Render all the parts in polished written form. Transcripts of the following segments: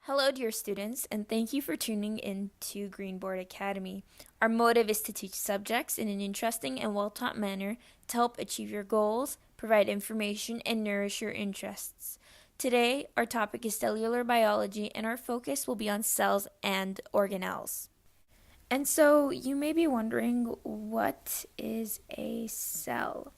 Hello, dear students, and thank you for tuning in to Greenboard Academy. Our motive is to teach subjects in an interesting and well-taught manner to help achieve your goals, provide information, and nourish your interests. Today, our topic is cellular biology, and our focus will be on cells and organelles. And so, you may be wondering, what is a cell?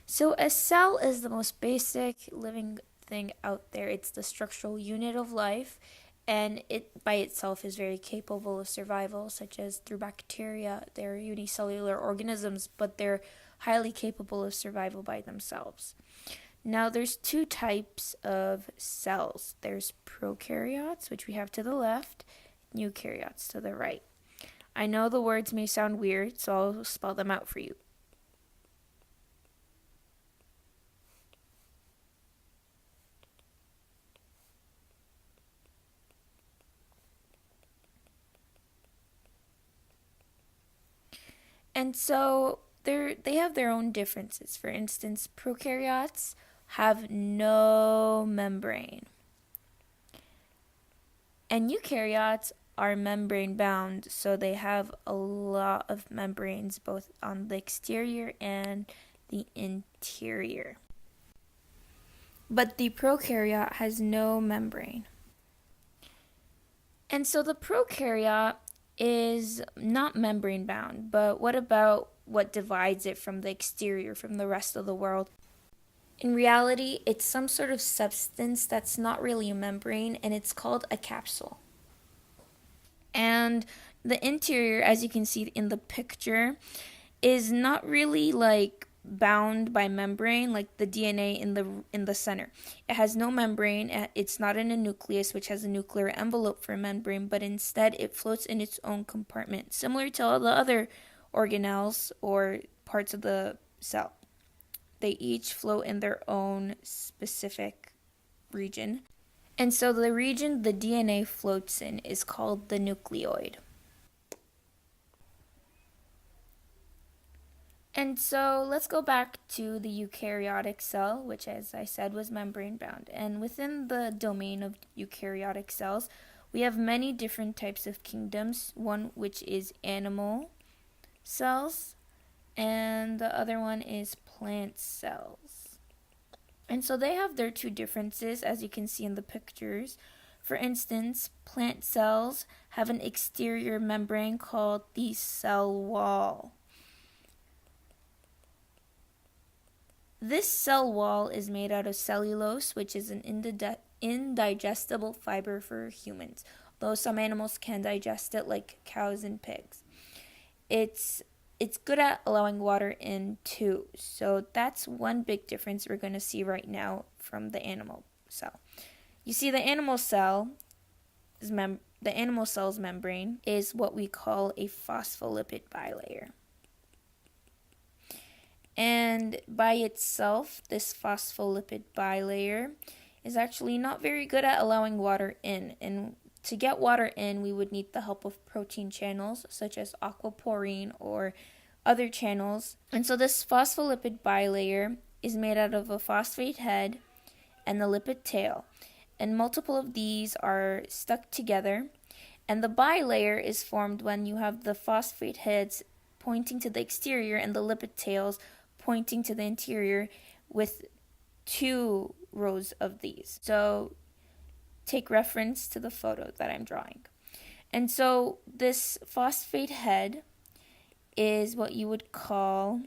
So, a cell is the most basic living thing out there. It's the structural unit of life, and it by itself is very capable of survival, such as through bacteria. They're unicellular organisms, but they're highly capable of survival by themselves. Now, there's two types of cells. There's prokaryotes, which we have to the left, eukaryotes to the right. I know the words may sound weird, so I'll spell them out for you. And so they have their own differences. For instance, prokaryotes have no membrane. And eukaryotes are membrane bound, so they have a lot of membranes both on the exterior and the interior. But the prokaryote has no membrane. And so the prokaryote is not membrane bound, but what about what divides it from the exterior, from the rest of the world? In reality, it's some sort of substance that's not really a membrane, and it's called a capsule. And the interior, as you can see in the picture, is not really like bound by membrane like the DNA in the center. It has no membrane. It's not in a nucleus, which has a nuclear envelope for a membrane, but instead it floats in its own compartment, similar to all the other organelles or parts of the cell. They each float in their own specific region. And so the region the DNA floats in is called the nucleoid. And so let's go back to the eukaryotic cell, which, as I said, was membrane bound. And within the domain of eukaryotic cells, we have many different types of kingdoms, one which is animal cells, and the other one is plant cells. And so they have their two differences, as you can see in the pictures. For instance, plant cells have an exterior membrane called the cell wall. This cell wall is made out of cellulose, which is an indigestible fiber for humans, though some animals can digest it, like cows and pigs. It's good at allowing water in too, so that's one big difference we're going to see right now from the animal cell. You see, the animal cell's membrane is what we call a phospholipid bilayer. And by itself, this phospholipid bilayer is actually not very good at allowing water in. And to get water in, we would need the help of protein channels, such as aquaporine or other channels. And so this phospholipid bilayer is made out of a phosphate head and the lipid tail. And multiple of these are stuck together. And the bilayer is formed when you have the phosphate heads pointing to the exterior and the lipid tails pointing to the interior with two rows of these. So take reference to the photo that I'm drawing. And so this phosphate head is what you would call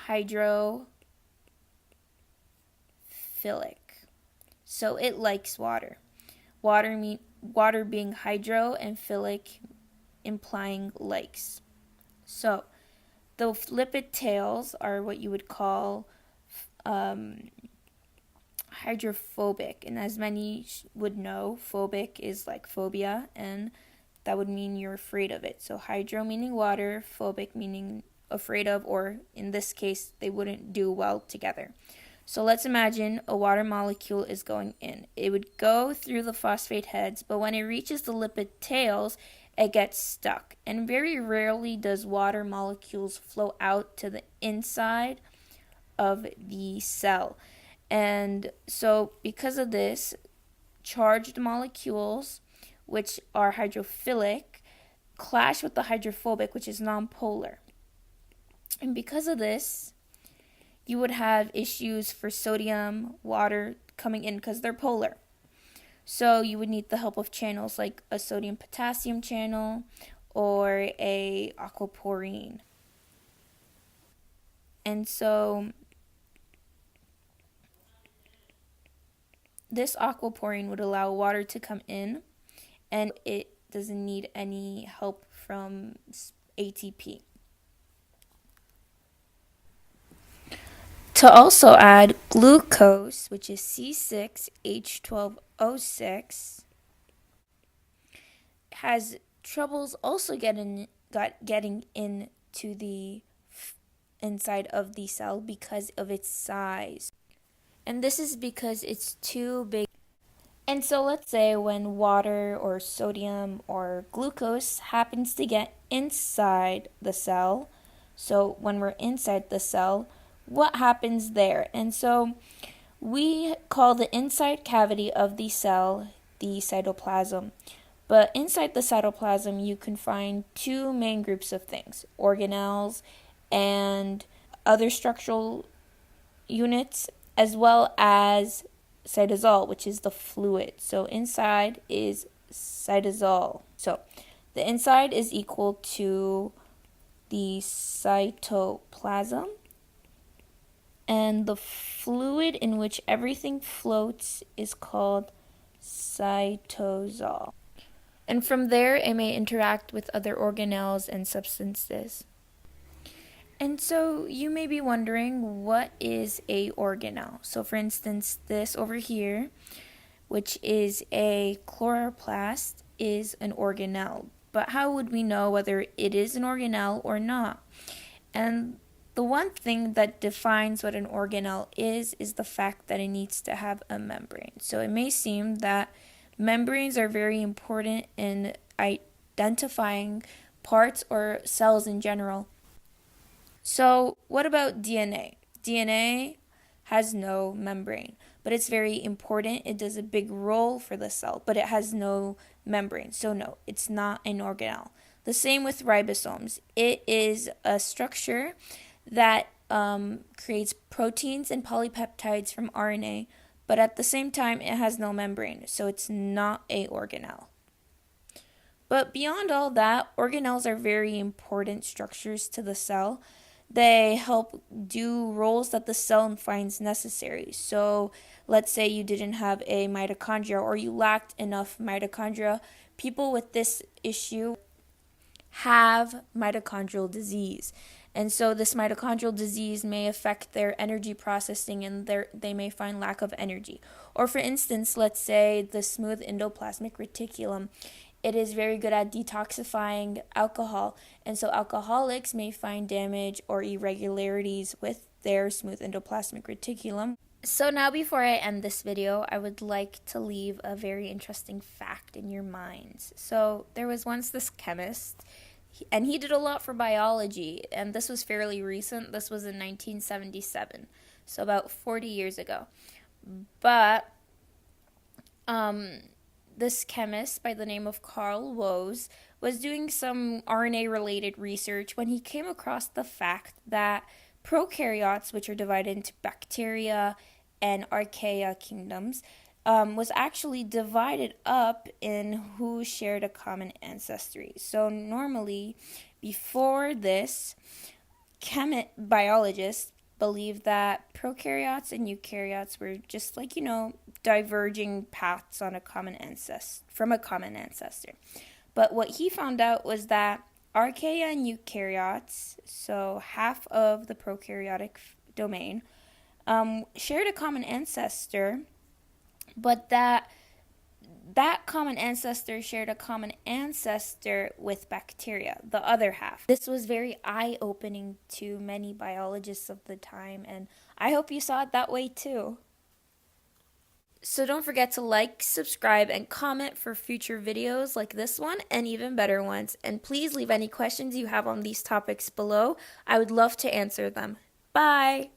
hydrophilic. So it likes water. Water being hydro and philic implying likes. So the lipid tails are what you would call hydrophobic. And as many would know, phobic is like phobia, and that would mean you're afraid of it. So hydro meaning water, phobic meaning afraid of, or in this case, they wouldn't do well together. So let's imagine a water molecule is going in. It would go through the phosphate heads, but when it reaches the lipid tails, it gets stuck. And very rarely does water molecules flow out to the inside of the cell. And so because of this, charged molecules, which are hydrophilic, clash with the hydrophobic, which is nonpolar. And because of this, you would have issues for sodium, water coming in because they're polar. So you would need the help of channels like a sodium-potassium channel or a aquaporine. And so this aquaporine would allow water to come in, and it doesn't need any help from ATP. To also add, glucose, which is C6H12O6, has troubles also getting into the inside of the cell because of its size. And this is because it's too big. And so let's say when water or sodium or glucose happens to get inside the cell, so when we're inside the cell, what happens there? And so we call the inside cavity of the cell the cytoplasm. But inside the cytoplasm, you can find two main groups of things: organelles and other structural units, as well as cytosol, which is the fluid. So inside is cytosol. So the inside is equal to the cytoplasm, and the fluid in which everything floats is called cytosol. And from there, it may interact with other organelles and substances. And so you may be wondering, what is a organelle? So for instance, this over here, which is a chloroplast, is an organelle. But how would we know whether it is an organelle or not? And the one thing that defines what an organelle is the fact that it needs to have a membrane. So it may seem that membranes are very important in identifying parts or cells in general. So what about DNA? DNA has no membrane, but it's very important. It does a big role for the cell, but it has no membrane. So no, it's not an organelle. The same with ribosomes. It is a structure that creates proteins and polypeptides from RNA, but at the same time, it has no membrane, so it's not a organelle. But beyond all that, organelles are very important structures to the cell. They help do roles that the cell finds necessary. So let's say you didn't have a mitochondria or you lacked enough mitochondria. People with this issue have mitochondrial disease. And so this mitochondrial disease may affect their energy processing, and they may find lack of energy. Or for instance, let's say the smooth endoplasmic reticulum, it is very good at detoxifying alcohol, and so alcoholics may find damage or irregularities with their smooth endoplasmic reticulum. So now before I end this video, I would like to leave a very interesting fact in your minds. So there was once this chemist, and he did a lot for biology, and this was fairly recent. This was in 1977, so about 40 years ago. But this chemist by the name of Carl Woese was doing some RNA-related research when he came across the fact that prokaryotes, which are divided into bacteria and archaea kingdoms, was actually divided up in who shared a common ancestry. So normally, before this, biologists believed that prokaryotes and eukaryotes were just like, diverging paths on from a common ancestor. But what he found out was that archaea and eukaryotes, so half of the prokaryotic domain, shared a common ancestor, but that common ancestor shared a common ancestor with bacteria, the other half. This was very eye-opening to many biologists of the time, and I hope you saw it that way too. So don't forget to like, subscribe, and comment for future videos like this one and even better ones. And please leave any questions you have on these topics below. I would love to answer them. Bye!